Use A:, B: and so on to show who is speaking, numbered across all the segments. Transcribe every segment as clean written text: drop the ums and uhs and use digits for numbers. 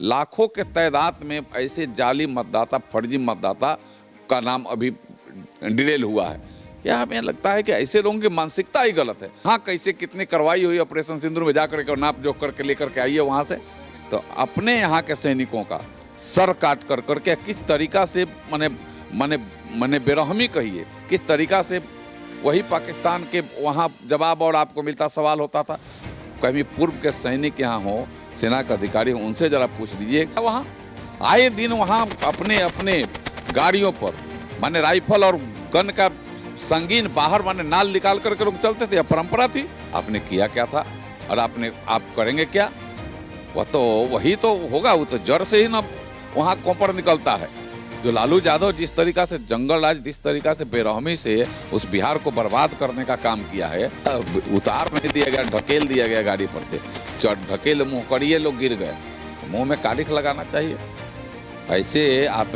A: लाखों के तादाद में ऐसे जाली मतदाता, फर्जी मतदाता का नाम अभी डिटेल हुआ है। यह हमें लगता है कि ऐसे लोगों की मानसिकता ही गलत है। हाँ, कैसे कितनी कार्रवाई हुई ऑपरेशन सिंदूर में, जाकर के नाप जोख करके लेकर के आइए वहाँ से। तो अपने यहाँ के सैनिकों का सर काट कर करके किस तरीका से मने मने मने बेरहमी कहिए, किस तरीका से वही पाकिस्तान के वहाँ जवाब और आपको मिलता सवाल होता था। कभी पूर्व के सैनिक यहाँ हो, सेना के अधिकारी हो, उनसे जरा पूछ लीजिए। वहाँ आए दिन वहाँ अपने अपने गाड़ियों पर माने राइफल और गन का संगीन बाहर माने नाल निकाल करके लोग चलते थे। परंपरा थी। आपने किया क्या था और आप करेंगे क्या? वह तो वही तो होगा, वो तो जड़ से ही ना वहाँ कोपर निकलता है। जो लालू यादव जिस तरीका से जंगल राज, जिस तरीका से बेरहमी से उस बिहार को बर्बाद करने का काम किया है, उतार नहीं दिया गया, ढकेल दिया गया गाड़ी पर से, ढकेल मुँह करिए लोग गिर गए। मुंह में कालिख लगाना चाहिए। ऐसे आप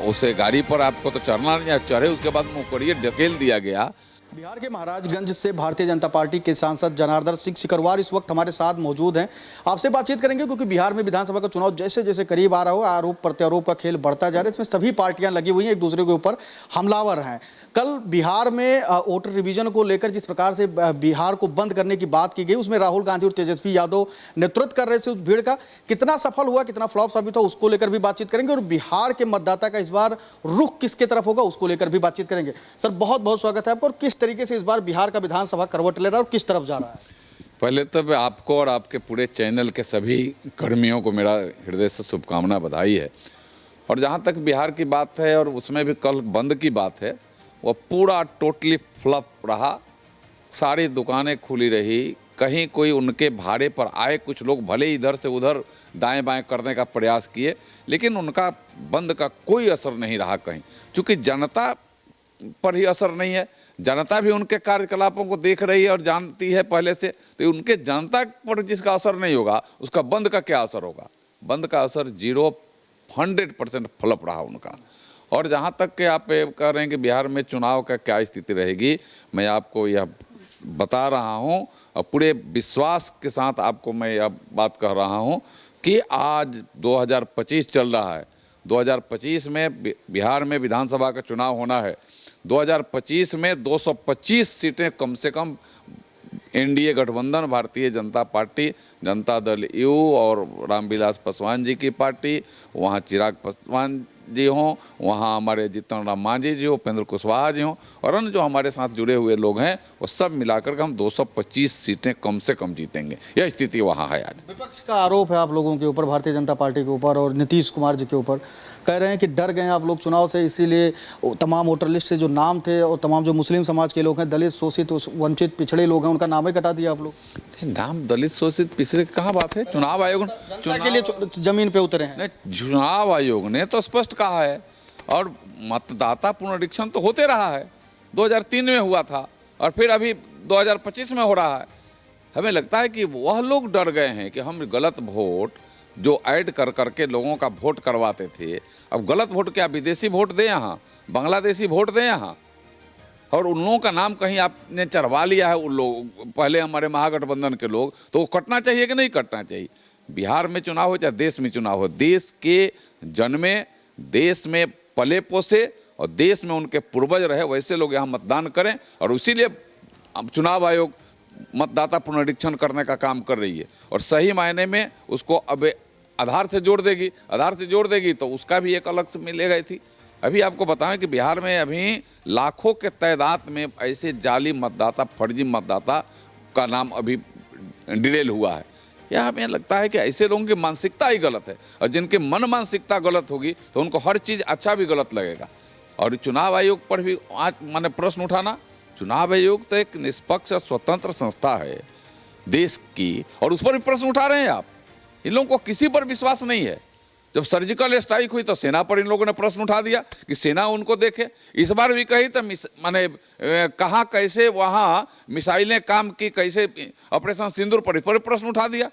A: उसे गाड़ी पर आपको तो चढ़ना नहीं, चढ़े उसके बाद मुँह करिए, ढकेल दिया गया।
B: बिहार के महाराजगंज से भारतीय जनता पार्टी के सांसद जनार्दन सिंह सिकरवार इस वक्त हमारे साथ मौजूद हैं। आपसे बातचीत करेंगे क्योंकि बिहार में विधानसभा का चुनाव जैसे जैसे करीब आ रहा हो, आरोप प्रत्यारोप का खेल बढ़ता जा रहा है। इसमें सभी पार्टियां लगी हुई हैं, एक दूसरे के ऊपर हमलावर हैं। कल बिहार में वोटर रिवीजन को लेकर जिस प्रकार से बिहार को बंद करने की बात की गई, उसमें राहुल गांधी और तेजस्वी यादव नेतृत्व कर रहे थे। उस भीड़ का कितना सफल हुआ, कितना फ्लॉप साबित हुआ, उसको लेकर भी बातचीत करेंगे। और बिहार के मतदाता का इस बार रुख किसके तरफ होगा, उसको लेकर भी बातचीत करेंगे। सर, बहुत बहुत स्वागत है आपको। और किस तरीके से इस बार बिहार का विधानसभा करवट ले रहा है और किस तरफ जा रहा है?
A: पहले तो आपको और आपके पूरे चैनल के सभी कर्मियों को मेरा हृदय से शुभकामना, बधाई है। और जहाँ तक बिहार की बात है और उसमें भी कल बंद की बात है, वह पूरा टोटली फ्लॉप रहा। सारी दुकानें खुली रही, कहीं कोई उनके भाड़े पर आए कुछ लोग भले ही इधर से उधर दाएं बाएं करने का प्रयास किए, लेकिन उनका बंद का कोई असर नहीं रहा कहीं, क्योंकि जनता पर ही असर नहीं है। जनता भी उनके कार्यकलापों को देख रही है और जानती है पहले से, तो उनके जनता पर जिसका असर नहीं होगा उसका बंद का क्या असर होगा? बंद का असर 100% फ्लॉप रहा उनका। और जहाँ तक कि आप कह रहे हैं कि बिहार में चुनाव का क्या स्थिति रहेगी, मैं आपको यह बता रहा हूँ और पूरे विश्वास के साथ आपको मैं यह बात कह रहा हूँ कि आज 2025 चल रहा है। 2025 में बिहार में विधानसभा का चुनाव होना है। 2025 में 225 सीटें कम से कम एनडीए गठबंधन, भारतीय जनता पार्टी, जनता दल यू और रामविलास पासवान जी की पार्टी, वहाँ चिराग पासवान जी हों, वहाँ हमारे जीतन राम मांझी जी हो, उपेंद्र कुशवाहा जी हों और अन्य जो हमारे साथ जुड़े हुए लोग हैं, वो सब मिलाकर के हम 225 सीटें कम से कम जीतेंगे। यह स्थिति वहाँ है आज।
B: विपक्ष का आरोप है आप लोगों के ऊपर, भारतीय जनता पार्टी के ऊपर और नीतीश कुमार जी के ऊपर। कह रहे हैं कि डर गए हैं आप लोग चुनाव से, इसीलिए तमाम वोटर लिस्ट से जो नाम थे और तमाम जो मुस्लिम समाज के लोग हैं, दलित, शोषित, वंचित, पिछड़े लोग हैं, उनका नाम ही कटा दिया आप लोग।
A: नाम दलित, शोषित, पिछड़े कहाँ बात है? चुनाव आयोग
B: के लिए जमीन पे उतरे हैं।
A: चुनाव आयोग ने तो स्पष्ट कहा है और मतदाता पुनरीक्षण तो होते रहा है। 2003 में हुआ था और फिर अभी 2025 में हो रहा है। हमें लगता है कि वह लोग डर गए हैं कि हम गलत वोट जो ऐड कर करके लोगों का वोट करवाते थे, अब गलत वोट क्या विदेशी वोट दें यहाँ, बांग्लादेशी वोट दें यहाँ, और उन लोगों का नाम कहीं आपने चढ़वा लिया है। उन लोग पहले हमारे महागठबंधन के लोग, तो वो कटना चाहिए कि नहीं कटना चाहिए? बिहार में चुनाव हो चाहे देश में चुनाव हो, देश के जन्मे, देश में पले पोसे और देश में उनके पूर्वज रहे, वैसे लोग यहाँ मतदान करें। और इसीलिए अब चुनाव आयोग मतदाता पुनरीक्षण करने का काम कर रही है और सही मायने में उसको अब आधार से जोड़ देगी। आधार से जोड़ देगी तो उसका भी एक अलग से मिलेगा थी। अभी आपको बताएं कि बिहार में अभी लाखों के तादाद में ऐसे जाली मतदाता, फर्जी मतदाता का नाम अभी डिटेल हुआ है। यह हमें लगता है कि ऐसे लोगों की मानसिकता ही गलत है और जिनके मन मानसिकता गलत होगी तो उनको हर चीज़ अच्छा भी गलत लगेगा। और चुनाव आयोग पर भी आज मैंने प्रश्न उठाना, चुनाव आयोग तो एक निष्पक्ष स्वतंत्र संस्था है देश की, और उस पर भी प्रश्न उठा रहे हैं आप। इन लोगों को किसी पर विश्वास नहीं है। जब सर्जिकल स्ट्राइक हुई तो सेना पर इन लोगों ने प्रश्न उठा दिया कि सेना उनको देखे। इस बार भी कही तो माने कहाँ कैसे वहाँ मिसाइलें काम की, कैसे ऑपरेशन सिंदूर पर प्रश्न उठा दिया।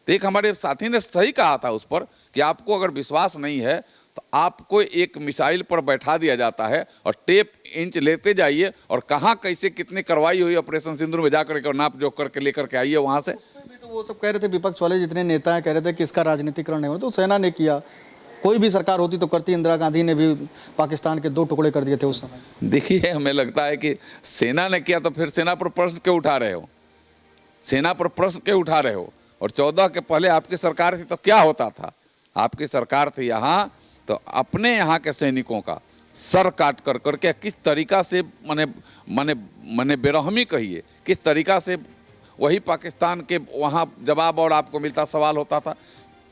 A: तो एक हमारे साथी ने सही कहा था उस पर कि आपको अगर विश्वास नहीं है तो आपको एक मिसाइल पर बैठा दिया जाता है और टेप इंच लेते जाइए और कहाँ कैसे कितनी कार्रवाई हुई ऑपरेशन सिंदूर में, जाकर के नाप जोख करके लेकर के आइए वहाँ से।
B: वो सब कह रहे थे, विपक्ष वाले जितने नेता हैं कह रहे थे कि इसका राजनीतिकरण नहीं हो, तो सेना ने किया। कोई भी सरकार होती तो करती। इंदिरा गांधी ने भी पाकिस्तान के 2 टुकड़े कर दिए थे उस समय।
A: देखिए, हमें लगता है कि सेना ने किया तो फिर सेना पर प्रश्न क्यों उठा रहे हो? सेना पर प्रश्न क्यों उठा रहे हो? और 14 के पहले आपकी सरकार थी तो क्या होता था? आपकी सरकार थी यहाँ, तो अपने यहाँ के सैनिकों का सर काट कर करके किस तरीका से मने मने मने बेरहमी कहिए, किस तरीका से वही पाकिस्तान के वहाँ जवाब और आपको मिलता, सवाल होता था।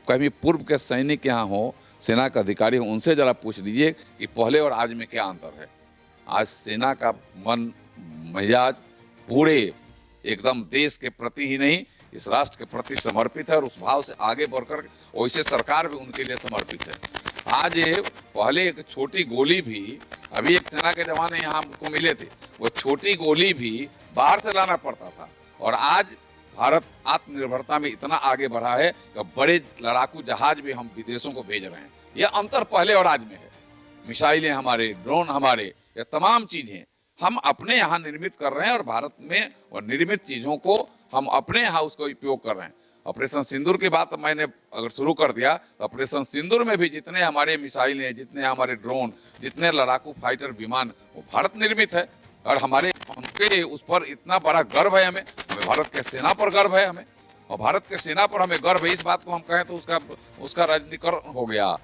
A: कभी पूर्व के सैनिक यहाँ हो, सेना के अधिकारी हो, उनसे जरा पूछ लीजिए कि पहले और आज में क्या अंतर है। आज सेना का मन मिजाज पूरे एकदम देश के प्रति ही नहीं, इस राष्ट्र के प्रति समर्पित है और उस भाव से आगे बढ़कर वैसे सरकार भी उनके लिए समर्पित है। आज ये पहले एक छोटी गोली भी, अभी एक सेना के जवान यहाँ हमको मिले थे, वो छोटी गोली भी बाहर से लाना पड़ता था। और आज भारत आत्मनिर्भरता में इतना आगे बढ़ा है कि बड़े लड़ाकू जहाज भी हम विदेशों को भेज रहे हैं। यह अंतर पहले और आज में है। मिसाइलें हमारे, ड्रोन हमारे, ये तमाम चीजें हम अपने यहाँ निर्मित कर रहे हैं और भारत में और निर्मित चीजों को हम अपने यहाँ उसको उपयोग कर रहे हैं। ऑपरेशन सिंदूर की बात मैंने अगर शुरू कर दिया तो ऑपरेशन सिंदूर में भी जितने हमारे मिसाइलें, जितने हमारे ड्रोन, जितने लड़ाकू फाइटर विमान, वो भारत निर्मित है। और हमारे उनके उस पर इतना बड़ा गर्व है हमें भारत के सेना पर गर्व है हमें, और भारत के सेना पर हमें गर्व है। इस बात को हम कहें तो उसका राजनीतिकरण हो गया।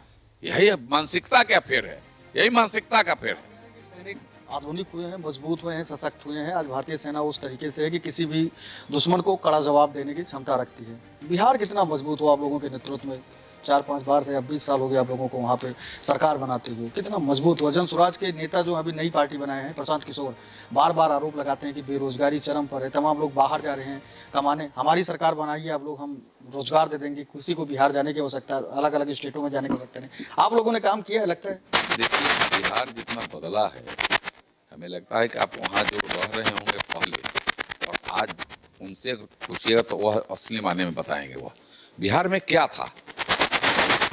A: यही मानसिकता का फेर है, यही मानसिकता का फेर है।
B: सैनिक आधुनिक हुए हैं, मजबूत हुए हैं, सशक्त हुए हैं। आज भारतीय सेना उस तरीके से है कि किसी भी दुश्मन को कड़ा जवाब देने की क्षमता रखती है। बिहार कितना मजबूत हुआ आप लोगों के नेतृत्व में? 4-5 बार से, अब 20 साल हो गए आप लोगों को वहाँ पे सरकार बनाते हुए, कितना मजबूत हुआ। जन स्वराज के नेता जो अभी नई पार्टी बनाए हैं, प्रशांत किशोर, बार बार आरोप लगाते हैं कि बेरोजगारी चरम पर है, तमाम लोग बाहर जा रहे हैं कमाने। हमारी सरकार बनाइए, आप लोग, हम रोजगार दे देंगे, किसी को बिहार जाने की आवश्यकता, अलग अलग स्टेटों में जाने की आवश्यकता नहीं। आप लोगों ने काम किया है लगता है?
A: देखिए, बिहार जितना बदला है, हमें लगता है कि आप वहाँ जो रह रहे होंगे पहले और आज उनसे पूछिएगा तो वह असली माने में बताएंगे वह बिहार में क्या था।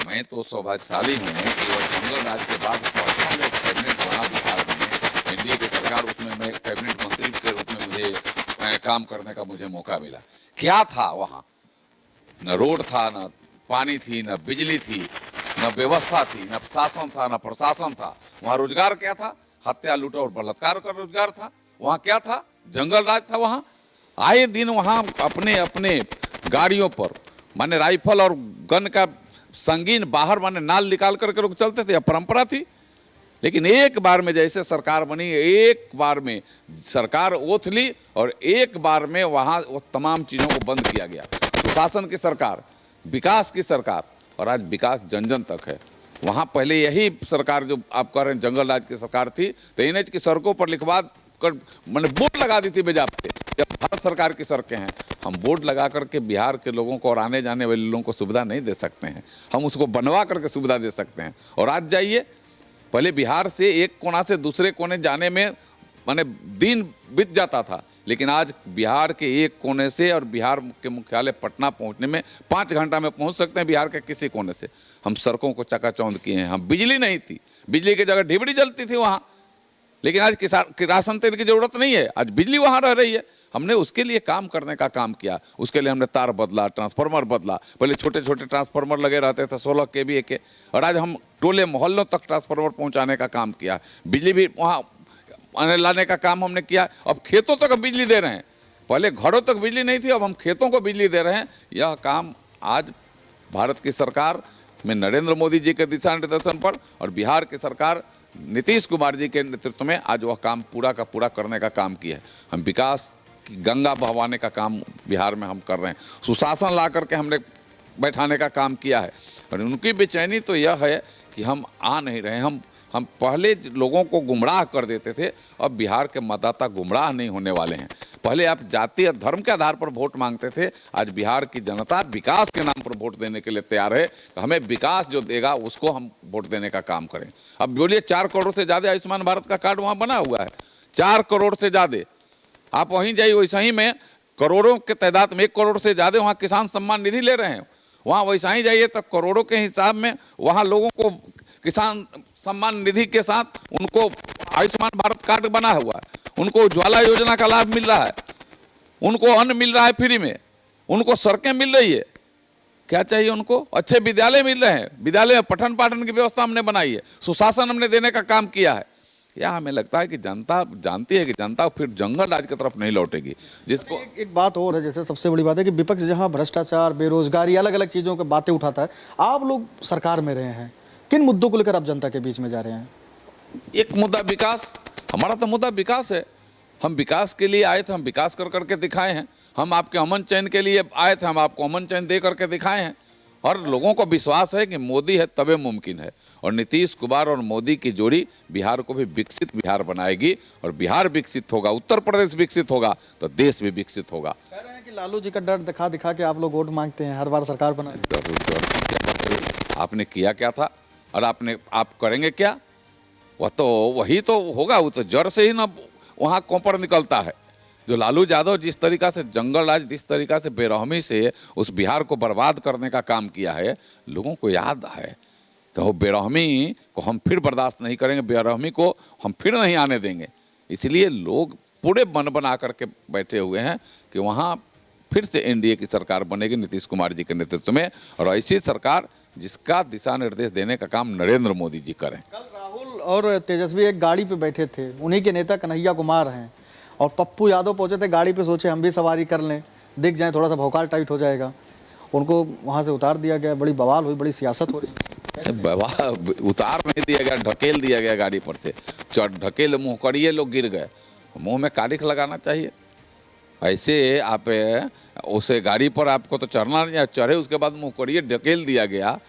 A: मैं तो सौभाग्यशाली हूँ कि वह जंगल राज के बाद कैबिनेट बना बिहार में, एनडीए की सरकार, उसमें मैं कैबिनेट मंत्री के रूप में मुझे काम करने का मुझे मौका मिला। क्या था वहाँ? न रोड था, न पानी थी, न बिजली थी, न व्यवस्था थी, न शासन था, न प्रशासन था। वहाँ रोजगार क्या था? हत्या, लूट और बलात्कार का रोजगार था। वहाँ क्या था? जंगल राज था। वहाँ आए दिन वहाँ अपने अपने गाड़ियों पर माने राइफल और गन का संगीन बाहर माने नाल निकाल करके लोग चलते थे, यह परंपरा थी। लेकिन एक बार में जैसे सरकार बनी, एक बार में सरकार ओथ ली और एक बार में वहाँ वो तमाम चीज़ों को बंद किया गया। सुशासन की सरकार, विकास की सरकार, और आज विकास जन जन तक है। वहाँ पहले यही सरकार जो आप कह रहे हैं जंगल राज की सरकार थी, तो एनएच की सड़कों पर लिखवा कर मैंने बोर्ड लगा दी थी बेजाप्ते। जब भारत सरकार की सड़कें हैं, हम बोर्ड लगा करके बिहार के लोगों को और आने जाने वाले लोगों को सुविधा नहीं दे सकते हैं, हम उसको बनवा करके सुविधा दे सकते हैं। और आज जाइए, पहले बिहार से एक कोना से दूसरे कोने जाने में माने दिन बीत जाता था, लेकिन आज बिहार के एक कोने से और बिहार के मुख्यालय पटना पहुंचने में 5 घंटा में पहुंच सकते हैं। बिहार के किसी कोने से हम सड़कों को चकाचौंध किए हैं। हम बिजली नहीं थी, बिजली की जगह ढिबड़ी जलती थी वहाँ, लेकिन आज किरासन तेल की जरूरत नहीं है, आज बिजली वहाँ रह रही है। हमने उसके लिए काम करने का काम किया, उसके लिए हमने तार बदला, ट्रांसफार्मर बदला। पहले छोटे छोटे ट्रांसफार्मर लगे रहते थे 16 kVA के, और आज हम टोले मोहल्लों तक ट्रांसफार्मर पहुँचाने का काम किया। बिजली भी वहाँ लाने का काम हमने किया। अब खेतों तक बिजली दे रहे हैं, पहले घरों तक बिजली नहीं थी, अब हम खेतों को बिजली दे रहे हैं। यह काम आज भारत की सरकार में नरेंद्र मोदी जी के दिशा निर्देशन पर और बिहार की सरकार नीतीश कुमार जी के नेतृत्व में आज वह काम पूरा का पूरा करने का काम किया है। हम विकास की गंगा बहवाने का काम बिहार में हम कर रहे हैं, सुशासन ला करके हमने बैठाने का काम किया है। और उनकी बेचैनी तो यह है कि हम आ नहीं रहे। हम पहले लोगों को गुमराह कर देते थे, अब बिहार के मतदाता गुमराह नहीं होने वाले हैं। पहले आप जाति और धर्म के आधार पर वोट मांगते थे, आज बिहार की जनता विकास के नाम पर वोट देने के लिए तैयार है। हमें विकास जो देगा उसको हम वोट देने का काम करें। अब बोलिए 4 करोड़ से ज़्यादा आयुष्मान भारत का कार्ड वहाँ बना हुआ है, 4 करोड़ से ज़्यादा। आप वहीं जाइए, वैसा ही में करोड़ों के तादाद में 1 करोड़ से ज़्यादा वहाँ किसान सम्मान निधि ले रहे हैं। वहाँ वैसा ही जाइए तो करोड़ों के हिसाब में वहाँ लोगों को किसान सम्मान निधि के साथ उनको आयुष्मान भारत कार्ड बना हुआ है, उनको उज्ज्वला योजना का लाभ मिल रहा है, उनको अन्न मिल रहा है फ्री में। उनको सड़कें मिल रही है, क्या चाहिए उनको? अच्छे विद्यालय मिल रहे हैं, विद्यालय में पठन पाठन की व्यवस्था हमने बनाई है, सुशासन हमने देने का काम किया है। या हमें लगता है कि जनता जानती है कि जनता फिर जंगल राज की तरफ नहीं लौटेगी। जिसको
B: एक बात और है, जैसे सबसे बड़ी बात है कि विपक्ष जहां भ्रष्टाचार, बेरोजगारी, अलग अलग चीज़ों की बातें उठाता है, आप लोग सरकार में रहे हैं, किन मुद्दों को लेकर आप जनता के बीच में जा रहे हैं?
A: एक मुद्दा विकास, हमारा तो मुद्दा विकास है। हम विकास के लिए आए थे, हम विकास कर करके दिखाए हैं। हम आपके अमन चैन के लिए आए थे, हम आपको अमन चैन दे करके दिखाए हैं। और लोगों को विश्वास है कि मोदी है तबे मुमकिन है, और नीतीश कुमार और मोदी की जोड़ी बिहार को भी विकसित बिहार बनाएगी। और बिहार विकसित होगा, उत्तर प्रदेश विकसित होगा, तो देश भी विकसित होगा।
B: कह रहे हैं कि लालू जी का डर दिखा दिखा के आप लोग वोट मांगते हैं, हर बार सरकार बना।
A: आपने किया क्या था और आप करेंगे क्या? वह तो वही तो होगा, वो तो जड़ से ही ना वहाँ कोपर निकलता है। जो लालू यादव जिस तरीका से जंगल राज, जिस तरीका से बेरहमी से उस बिहार को बर्बाद करने का काम किया है, लोगों को याद है कि वो बेरहमी को हम फिर बर्दाश्त नहीं करेंगे, बेरहमी को हम फिर नहीं आने देंगे। इसलिए लोग पूरे मन बना करके बैठे हुए हैं कि वहाँ फिर से एनडीए की सरकार बनेगी नीतीश कुमार जी के नेतृत्व में, और ऐसी सरकार जिसका दिशा निर्देश देने का काम नरेंद्र मोदी जी करें।
B: कल राहुल और तेजस्वी एक गाड़ी पे बैठे थे, उन्हीं के नेता कन्हैया कुमार हैं, और पप्पू यादव पहुंचे थे गाड़ी पे, सोचे हम भी सवारी कर लें, दिख जाए, थोड़ा सा भौकाल टाइट हो जाएगा। उनको वहां से उतार दिया गया, बड़ी बवाल हुई, बड़ी सियासत हो रही।
A: उतार नहीं दिया गया, ढकेल दिया गया गाड़ी पर से। ढकेल मुँह करिए, लोग गिर गए। मुंह में कारिख लगाना चाहिए। ऐसे आप उसे गाड़ी पर आपको तो चढ़ना नहीं, चढ़े उसके बाद मुँह करिए, ढकेल दिया गया।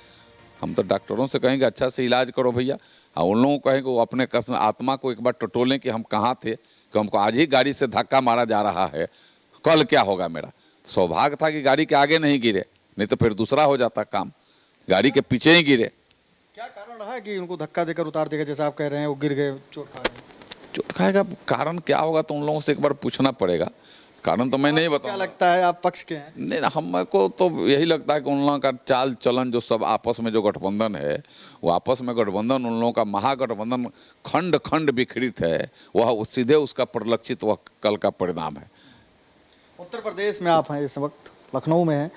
A: हम तो डॉक्टरों से कहेंगे अच्छा से इलाज करो भैया, और उन लोगों को कहेंगे वो अपने आत्मा को एक बार टटोलें कि हम कहाँ थे, कि हमको आज ही गाड़ी से धक्का मारा जा रहा है, कल क्या होगा मेरा। सौभाग्य था कि गाड़ी के आगे नहीं गिरे, नहीं तो फिर दूसरा हो जाता काम, गाड़ी के पीछे ही गिरे।
B: क्या कारण रहा है कि उनको धक्का देकर उतार देगा, जैसा आप कह रहे हैं वो गिर गए, चोट खा गए?
A: चोट खाएगा, कारण क्या होगा तो उन लोगों से एक बार पूछना पड़ेगा। कारण तो मैं नहीं बताऊंगा।
B: क्या लगता है, आप पक्ष के हैं?
A: नहीं ना, हमको तो यही लगता है कि उन लोगों का चाल चलन, जो सब आपस में जो गठबंधन है, वो आपस में गठबंधन, उन लोगों का महागठबंधन खंड खंड विखरित है, वह सीधे उसका परिलक्षित वह कल का परिणाम है।
B: उत्तर प्रदेश में आप हैं, इस वक्त लखनऊ में हैं।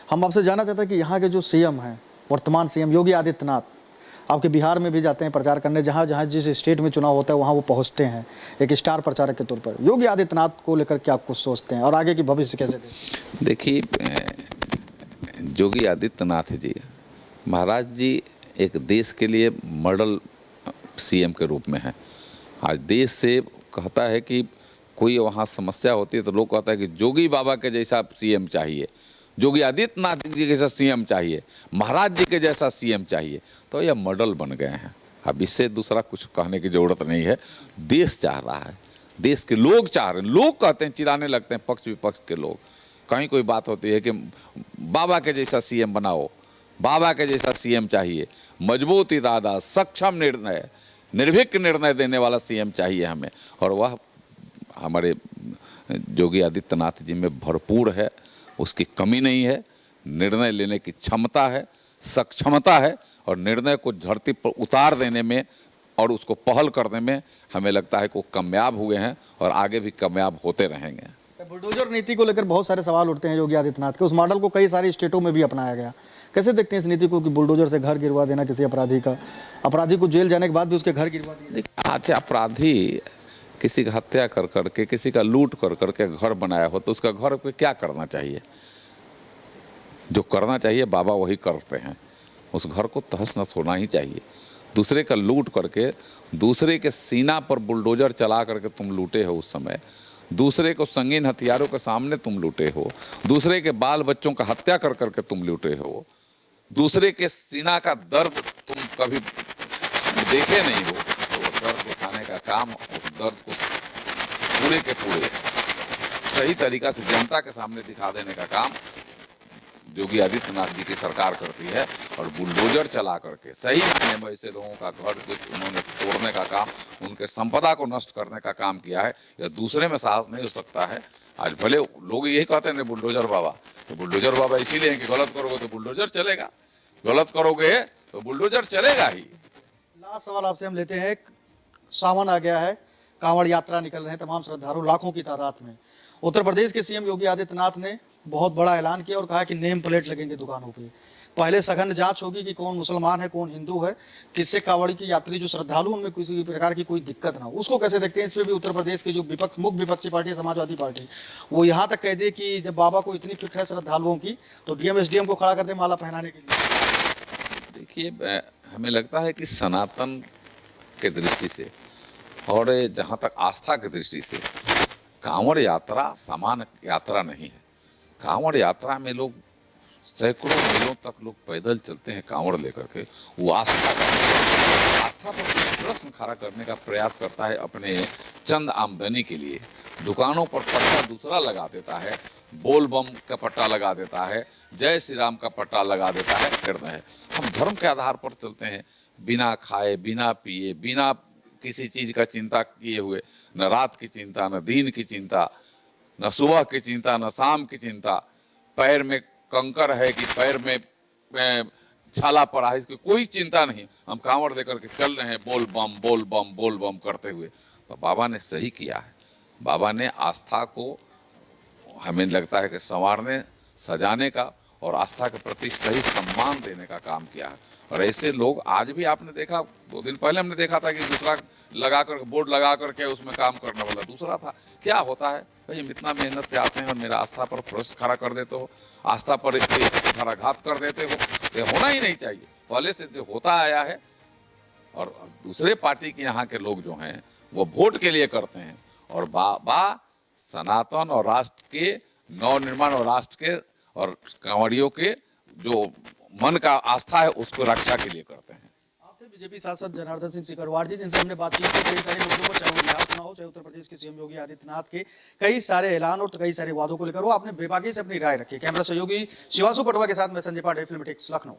B: हम आपसे जानना चाहते हैं कि यहाँ के जो सीएम हैं, वर्तमान सीएम योगी आदित्यनाथ, आपके बिहार में भी जाते हैं प्रचार करने, जहाँ जहाँ जिस स्टेट में चुनाव होता है वहाँ वो पहुँचते हैं एक स्टार प्रचारक के तौर पर। योगी आदित्यनाथ को लेकर क्या कुछ सोचते हैं और आगे की भविष्य कैसे देखते?
A: देखिए, योगी आदित्यनाथ जी महाराज जी एक देश के लिए मॉडल सीएम के रूप में है। आज देश से कहता है कि कोई वहाँ समस्या होती है तो लोग कहता है कि जोगी बाबा के जैसा सीएम चाहिए, योगी आदित्यनाथ जी के जैसा सीएम चाहिए, महाराज जी के जैसा सीएम चाहिए। तो यह मॉडल बन गए हैं। अब इससे दूसरा कुछ कहने की जरूरत नहीं है। देश चाह रहा है, देश के लोग चाह रहे हैं। लोग कहते हैं, चिल्लाने लगते हैं पक्ष विपक्ष के लोग। कहीं कोई बात होती है कि बाबा के जैसा सीएम बनाओ, बाबा के जैसा सीएम चाहिए, मजबूत इरादा, सक्षम निर्णय, निर्भीक निर्णय देने वाला सीएम चाहिए हमें। और वह हमारे योगी आदित्यनाथ जी में भरपूर है, उसकी कमी नहीं है। निर्णय लेने की क्षमता है, सक्षमता है, और निर्णय को धरती पर उतार देने में और उसको पहल करने में हमें लगता है कि वो कामयाब हुए हैं और आगे भी कामयाब होते रहेंगे।
B: बुलडोजर नीति को लेकर बहुत सारे सवाल उठते हैं योगी आदित्यनाथ के। उस मॉडल को कई सारी स्टेटों में भी अपनाया गया। कैसे देखते हैं इस नीति को कि बुलडोजर से घर गिरवा देना किसी अपराधी को जेल जाने के बाद भी उसके घर गिरवा दिया?
A: अच्छा, अपराधी किसी का हत्या कर करके, किसी का लूट कर करके घर बनाया हो तो उसका घर पे क्या करना चाहिए? जो करना चाहिए बाबा वही करते हैं। उस घर को तहस नहस होना ही चाहिए। दूसरे का लूट करके, दूसरे के सीना पर बुलडोजर चला करके तुम लूटे हो, उस समय दूसरे को संगीन हथियारों के सामने तुम लूटे हो, दूसरे के बाल बच्चों का हत्या कर करके तुम लूटे हो, दूसरे के सीना का दर्द तुम कभी देखे नहीं हो, तो वो दर्द उठाने का काम, उस दर्द को पूरे के पूरे सही तरीका से जनता के सामने दिखा देने का काम योगी आदित्यनाथ जी की सरकार करती है। और बुलडोजर चला करके सही मायने में ऐसे लोगों का घर उन्होंने तोड़ने का काम, उनके संपदा को नष्ट करने का काम किया है। यह दूसरे में साहस नहीं हो सकता है। आज भले लोग यही कहते हैं बुलडोजर बाबा, तो बुलडोजर बाबा इसीलिए कि गलत करोगे तो बुलडोजर चलेगा, गलत करोगे तो बुलडोजर चलेगा ही।
B: लास्ट सवाल आपसे हम लेते हैं। सावन आ गया है, कांवड़ यात्रा निकल रहे हैं तमाम श्रद्धालु लाखों की तादाद में। उत्तर प्रदेश के सीएम योगी आदित्यनाथ ने बहुत बड़ा ऐलान किया और कहा कि नेम प्लेट लगेंगे दुकानों पे। पहले सघन जांच होगी कि कौन मुसलमान है कौन हिंदू है, किससे कांवड़ी की यात्री जो श्रद्धालु उनमें किसी भी प्रकार की कोई दिक्कत ना हो। उसको कैसे देखते हैं? इस पर भी उत्तर प्रदेश की जो मुख्य विपक्षी पार्टी है समाजवादी पार्टी, वो यहाँ तक कह दे कि जब बाबा को इतनी फिक्र है श्रद्धालुओं की तो डीएम एसडीएम को खड़ा कर दे माला पहनाने के लिए।
A: देखिए, हमें लगता है कि सनातन के दृष्टि से और जहाँ तक आस्था की दृष्टि से कांवड़ यात्रा सामान्य यात्रा नहीं है। कांवड़ यात्रा में लोग सैकड़ों मीलों तक लोग पैदल चलते हैं कांवड़ लेकर के। वो आस्था पर प्रश्न खड़ा करने का प्रयास करता है अपने चंद आमदनी के लिए। दुकानों पर पट्टा दूसरा लगा देता है, बोल बम का पट्टा लगा देता है, जय श्री राम का पट्टा लगा देता है, करता है। हम धर्म के आधार पर चलते हैं, बिना खाए बिना पिए बिना किसी चीज का चिंता किए हुए, न रात की चिंता न दिन की चिंता, न सुबह की चिंता न शाम की चिंता। पैर में कंकर है कि पैर में छाला पड़ा है, इसकी कोई चिंता नहीं। हम कांवड़ लेकर के चल रहे हैं बोल बम बोल बम बोल बम करते हुए। तो बाबा ने सही किया है। बाबा ने आस्था को हमें लगता है कि संवारने सजाने का और आस्था के प्रति सही सम्मान देने का काम किया है। और ऐसे लोग आज भी आपने देखा, 2 दिन पहले हमने देखा था कि दूसरा लगा कर बोर्ड लगा करके उसमें काम करने वाला दूसरा था। क्या होता है भाई, हम इतना मेहनत से आते हैं और मेरा आस्था पर प्रश्न खड़ा कर देते हो, आस्था पर घात कर देते हो। ये होना ही नहीं चाहिए, पहले से जो होता आया है। और दूसरे पार्टी के यहाँ के लोग जो हैं वो वोट के लिए करते हैं, और बाबा सनातन और राष्ट्र के नवनिर्माण और राष्ट्र के और कांवड़ियों के जो मन का आस्था है उसको रक्षा के लिए करते हैं।
B: आप थे बीजेपी सांसद जनार्दन सिंह सिकरवार जी, जिनसे हमने बातचीत की कई सारे मुद्दों पर, चाहे वो बिहार चुनाव हो, चाहे उत्तर प्रदेश के सीएम योगी आदित्यनाथ के कई सारे ऐलान और कई सारे वादों को लेकर। वो आपने बेबाकी से अपनी राय रखी। कैमरा सहयोगी शिवांशु पटवा के साथ मैं संजय पांडे, फिल्म टेक्स, लखनऊ।